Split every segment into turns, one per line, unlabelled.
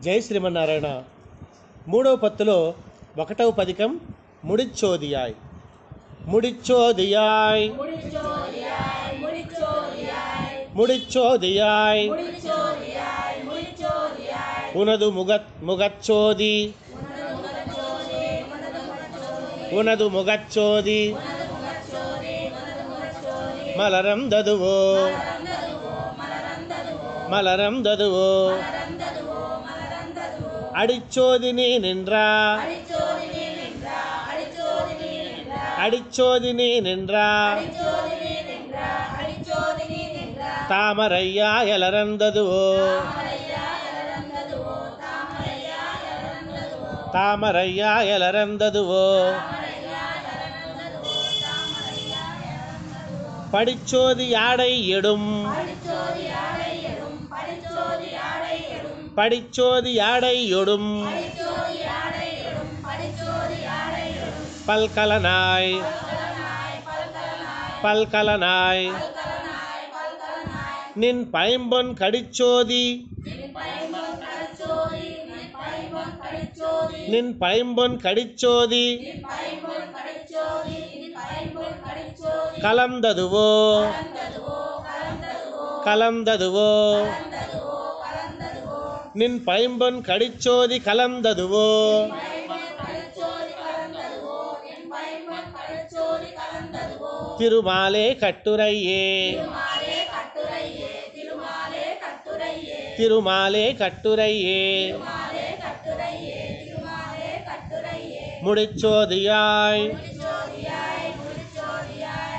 జై శ్రీమన్నారాయణ. మూడవ పత్తులో ఒకటవ పదికం ముడిచ్చోదియాయ్. ముడిచ్చోదియాయ్ ముడిచ్చోదియాయ్ ఉనదు ముగచ్చోది ఉనదు ముగచ్చోది మలరం దదువో மலரம் ததுவோ அடிச்சோதி நீ நின்றா அடிச்சோதி நீ நின்றா தாமரையா எலரந்ததுவோ தாமரையா எலரந்ததுவோ படிச்சோதி யாடை எடும் படிச்சோதி யாடை எடும் பல்கலனாய் பல்கலனாய் நின் பைம்பொன் கடிச்சோதி நின் பைம்பொன் கடிச்சோதி கலந்ததுவோ கலந்ததுவோ நின் பைம்பொன் கடிச்சோதி கலந்ததுவோ திருமாலே கட்டுரையே திருமாலே கட்டுரையே முடிச்சோதியாய்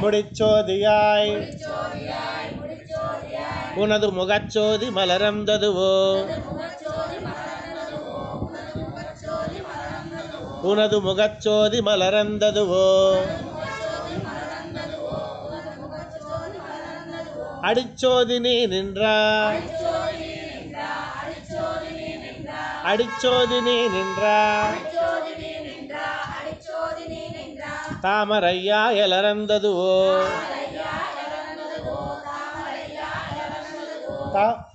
முடிச்சோதியாய் உனது முகச்சோதி மலரந்ததுவோ உனது முகச்சோதி மலரந்ததுவோ அடிச்சோதி நீ நின்றா அடிச்சோதி நீ நின்றா தாமரையா எலரந்ததுவோ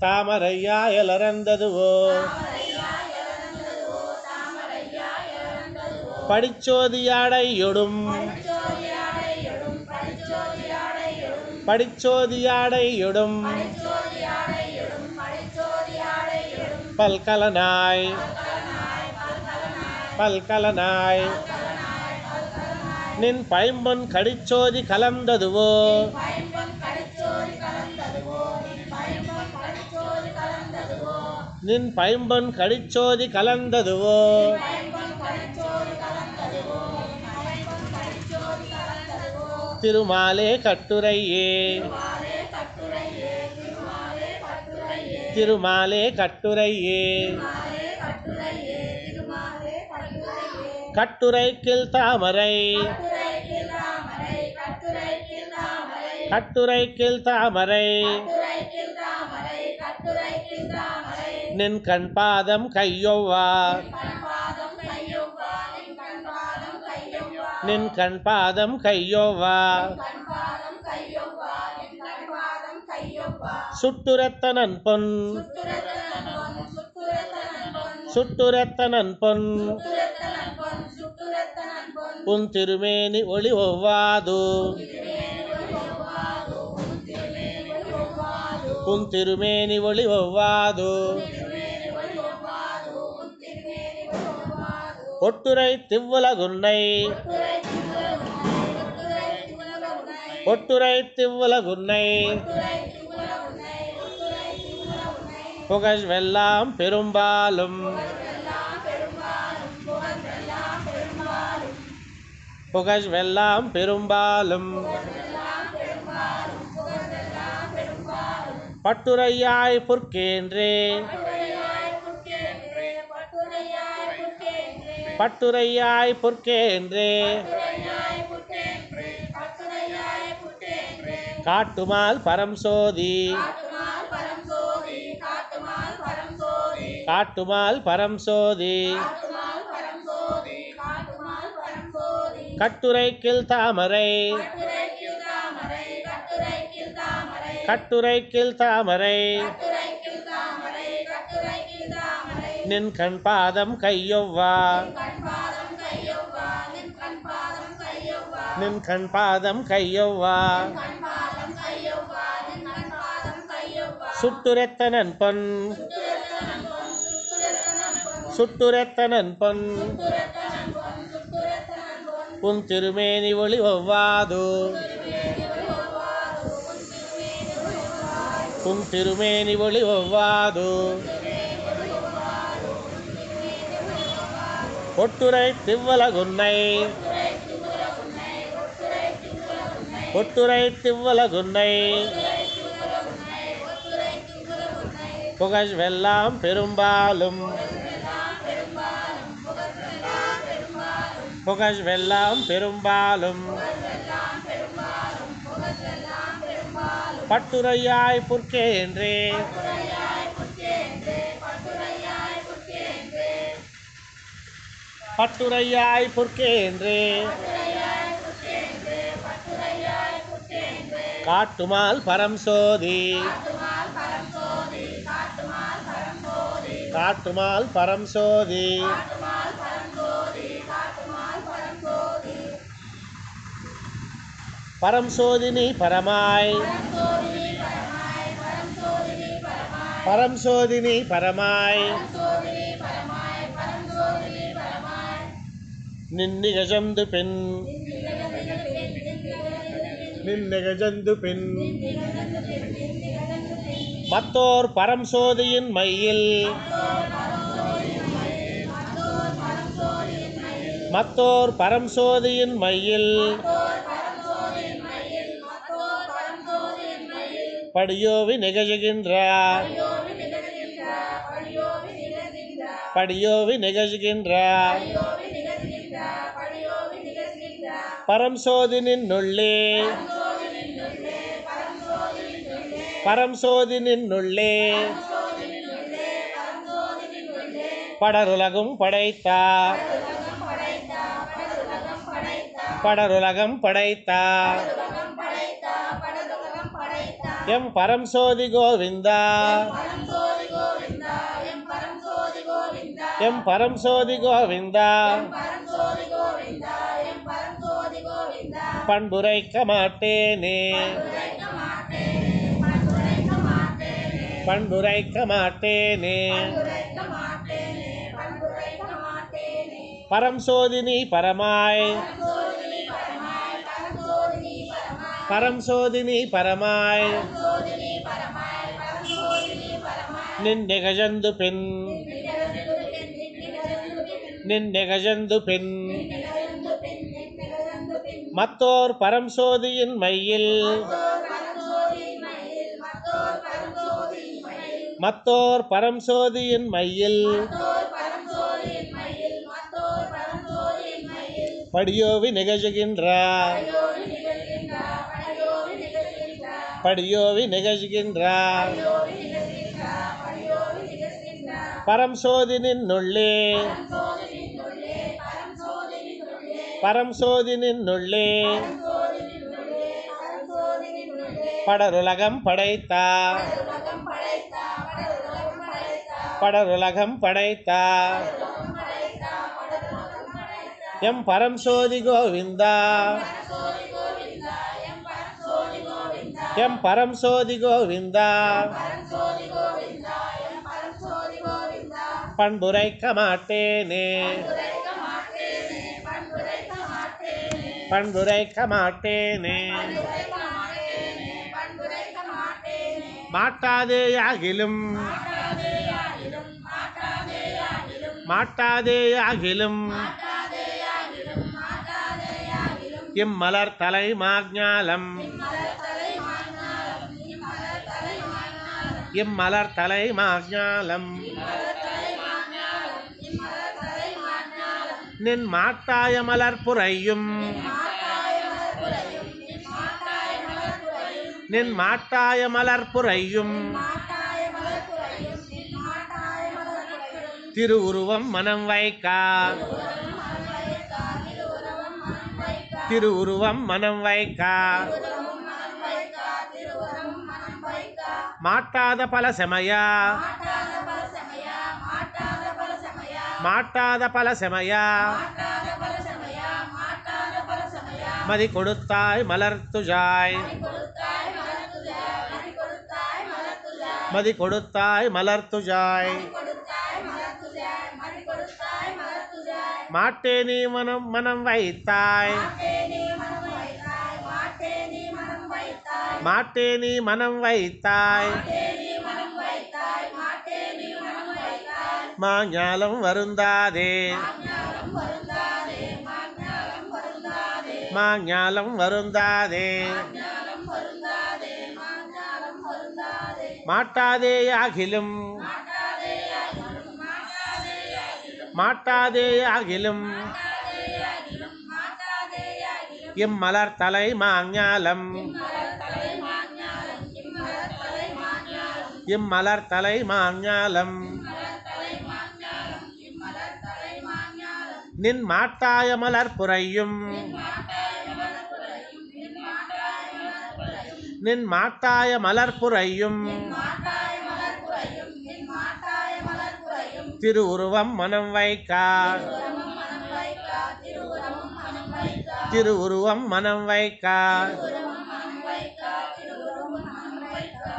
தாமரையா எலரந்ததுவோ படிச்சோதி யாடை எடும் படிச்சோதி யாடை எடும் பல்கலனாய் பல்கலனாய் நின் பைம்பொன் கடிச்சோதி கலந்ததுவோ நின் பைம்பொன் கடிச்சோதி கலந்ததுவோ திருமாலே கட்டுரையே திருமாலே கட்டுரையே கட்டுரைக்கில் தாமரை கட்டுரைக்கில் தாமரை நின் கண் பாதம் கையொவ்வா நின் கண் பாதம் கையொவ்வா சுட்டுரத்தனன் பொன் சுட்டுரத்தனன் பொன் உன் திருமேனி ஒளி ஒவ்வாது உன் திருமேனி ஒளி ஒவ்வாது ஒட்டுரை திவ்வுலகுன்னை ஒட்டுரை திவ்வுலகுன்னை புகழ்வெல்லாம் பெரும்பாலும் புகழ்வெல்லாம் பெரும்பாலும் பட்டுரையாய் புற்கேன்றே பட்டுரையாய் புற்கேன்றே காட்டுமால் பரம் சோதி காட்டுமால் பரம் சோதி கட்டுரைக்கில் தாமரை கட்டுரைக்கில் தாமரை நின் கண் பாதம் கையொவ்வா நின் கண் பாதம் கையொவ்வா சுட்டுரெத்தனன் பொன் சுட்டுரெத்தனன் பொன் உன் திருமேனி ஒளி ஒவ்வாது உன் திருமேனி ஒளி ஒவ்வாது ஒட்டுரை திவ்வலகுன்னை ஒட்டுரை திவ்வலகுன்னை புகழ்வெல்லாம் பெரும்பாலும் புகழ்வெல்லாம் பெரும்பாலும் பட்டுரையாய் புற்கேன்றே பட்டுரையாய் புற்கேன்றே காட்டுமால் பரம் சோதி காட்டுமால் பரம் சோதி பரம் சோதினி பரமாய் பரம் சோதினி பரமாய் நின்னிகஜந்து பெண் நின்னிகஜந்து பெண் மத்தோர் பரம் சோதியின் மையில் மத்தோர் பரம் சோதியின் மையில் படியோவி நிகழ்கின்றார் படியோவி நிகழ்கின்றார் பரம் சோதினின் உள்ளே பரம் சோதினின் உள்ளே படருலகும் படைத்தார் படருலகம் படைத்தார் எம் பரம் சோதி கோவிந்தா எம் பரம் சோதி கோவிந்தா பண்புரைக்க மாட்டேனே பண்புரைக்க மாட்டேனே பரம் சோதினி பரமாய் பரம் சோதினி பரமாய் நின்னிகஜந்து பெண் நின்னிகஜந்து பெண் மத்தோர் பரம் சோதியின் மையில் மத்தோர் பரம் சோதியின் மையில் படியோவி நிகழ்கின்றார் படியோவி நிகழ்கின்றார் பரம் சோதினின் உள்ளே பரம் சோதினின் உள்ளே படருலகம் படைத்தார் படருலகம் படைத்தார் எம் பரம் சோதி கோவிந்தா எம் பரம் சோதி கோவிந்தா பண்புரைக்க மாட்டேனே பண்புரைக்க மாட்டேனே மாட்டாதேயாகிலும் மாட்டாதேயாகிலும் இம்மலர் தலை மாஞாலம் இம்மலர் தலை மாஞாலம் நின் மாட்டாய மலர் புரையும் நின் மாட்டாய மலர் புரையும் திருவுருவம் மனம் வைக்கா திருவுருவம் மனம் வைக்கா மாட்டாத பல செமையா மாட்டாத பல செமைய மதி கொடுத்தாய் மலர்த்துஜாய் மதி கொடுத்தாய் மலர்த்துஜாய் மாட்டே நீ மனம் வைத்தாய் மாட்டே நீ மனம் வைத்தாய் மாஞாலம் வருந்தாதே மாஞாலம் வருந்தாதே மாட்டாதே அகிலும் மாட்டாதே அகிலும் இம்மலர் தலை மாஞாலம் இம்மலர் தலை மாஞாலம் நின் மாட்டாய மலர் புரையும் நின் மாட்டாய மலர் புரையும் திருவுருவம் மனம் வைக்கா திருவுருவம் மனம் வைக்கா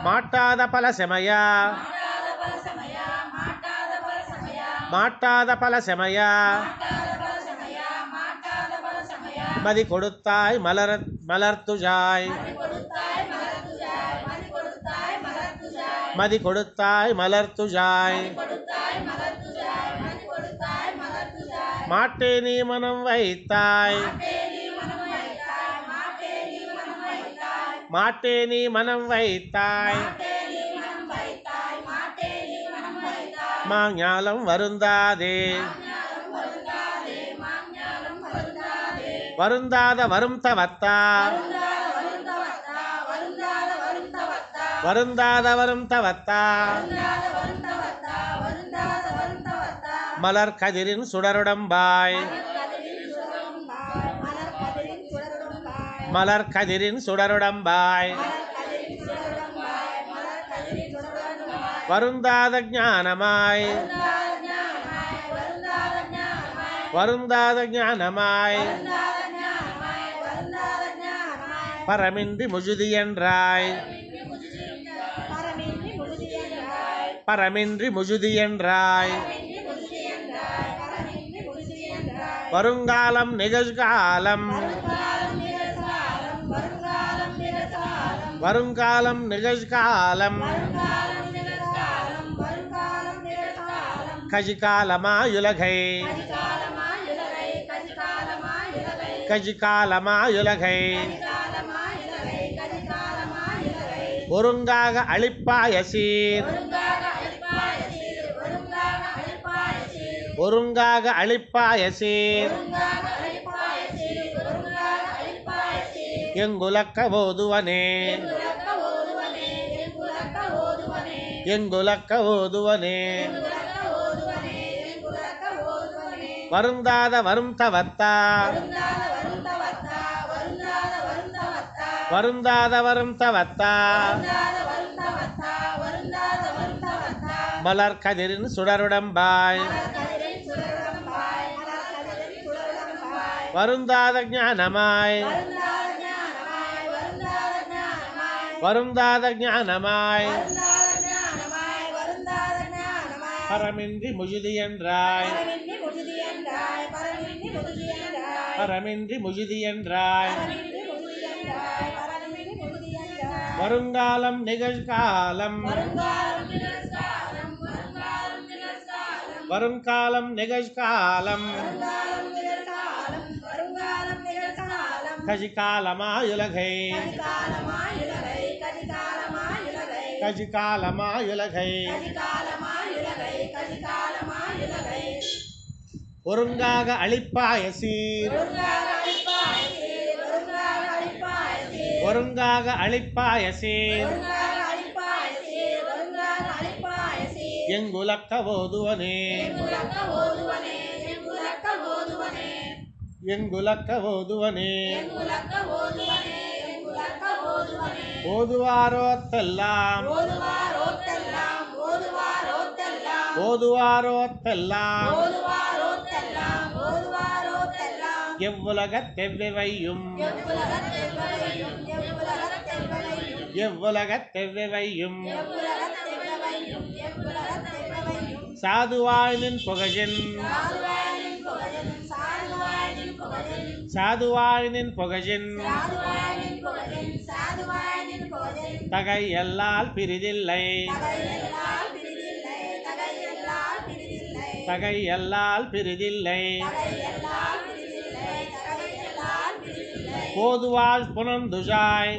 மாட்டாத பல செமையா மாட்டாத பல செமையா மதி கொடுத்தாய் மலர்த்துஜாய் மதி கொடுத்தாய் மலர்த்துஜாய் மாட்டே நீ மனம் வைத்தாய் மாட்டே நீ மனம் வைத்தாய் மாஞாலம் வருந்தாதே வருந்தாத வரும் தவத்தா வருந்தாத வரும் தவத்தா மலர் கதிரின் சுடருடம்பாய் மலர் கதிரின் சுடருடம்பாய் வருந்தாத ஞானமாய் வருந்தாத ஞானமாய் பரமின்றி முஜுதி என்றாய் பரமின்றி முஜுதி என்றாய் வருங்காலம் நிகழ்காலம் வருங்காலம் நிகழ்காலம் கஜிகாலமாயுலகை கஜிகாலமாயுலகை ஒருங்காக அழிப்பாய சீர் ஒருங்காக அழிப்பாய சீர் எங்குலக்க ஓதுவனே எங்குலக்க ஓதுவனே வருந்தாத வரும் தவத்தா வருந்தாத வரும் தவத்தா மலர் கதிரின் சுடருடம்பாய் வருந்தாத ஞானமாய் வருந்தாத ஞானமாய் பரமின்றி முஜுதி என்றாய் பரமின்றி முஜுதி என்றாய் வருங்காலம் நிகழ்காலம் வருங்காலம் நிகழ்காலம் கஜிகாலமாயுலகை கஜிகாலமாயுலகை ஒருங்காக அழிப்பாய சீர் ஒருங்காக அழிப்பாய சீர் எங்குலக்க ஓதுவனே எங்குலக்க ஓதுவனே ஓதுவாரோத்தெல்லாம் ஓதுவாரோத்தெல்லாம் எவ்வுலகத்தெவ்வையும் எவ்வுலகத்தெவ்வையும் சாதுவாய் நின் புகழின் சாதுவாய் நின் புகழின் தகை எல்லால் பிரிதில்லை தகை எல்லால் பிரிதில்லை போதுவாள் புனந்துஜாய்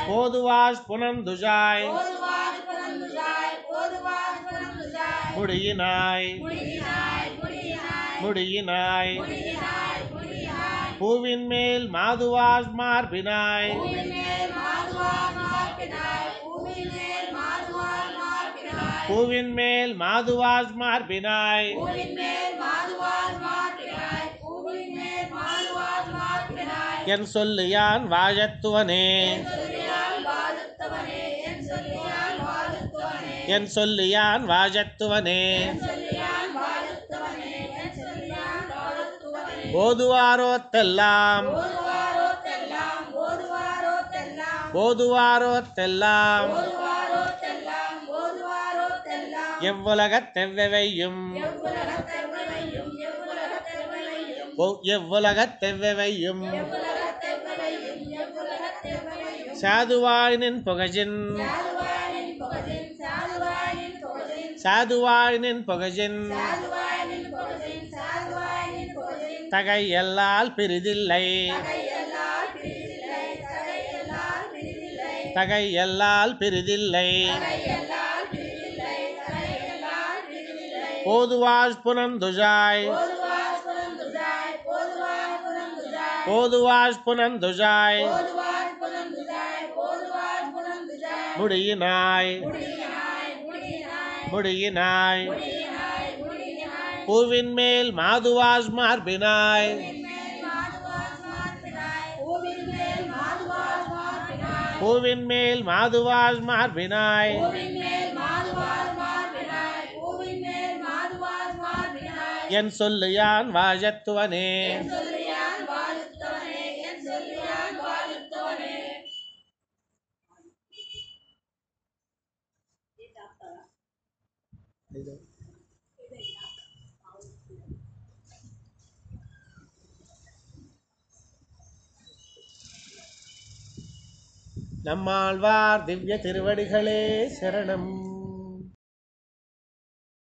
போதுவாள் புனந்துஜாய் முடியினாய் முடியினாய் பூவின் மேல் மாதுவாஸ் மார்பினாய் பூவின் மேல் மாதுவாஸ் மார்பினாய் என் சொல்லு யான் வாழத்துவனே என் சொல்லு யான் வாழத்துவனே ஓதுவாரோத்தெல்லாம் ஓதுவாரோத்தெல்லாம் எவ்வுலகத்தெவ்வையும் எவ்வுலகத்தெவ்வையும் சாதுவாய் நின் புகழின் சாதுவாய் நின் புகழின் தகை எல்லால் பிரிதில்லை தகை எல்லால் பிரிதில்லை போதுவாஸ் புனந்துஜாய் போதுவாஸ் புனந்துஜாய் முடியினாய் முடியினாய் பூவின் மேல் மாதுவாஸ் மார்பினாய் பூவின் மேல் மாதுவாஸ் மார்பினாய் என் சொல்லு யான் வாழத்துவனே நம்மாழ்வார் திவ்ய திருவடிகளே சரணம்.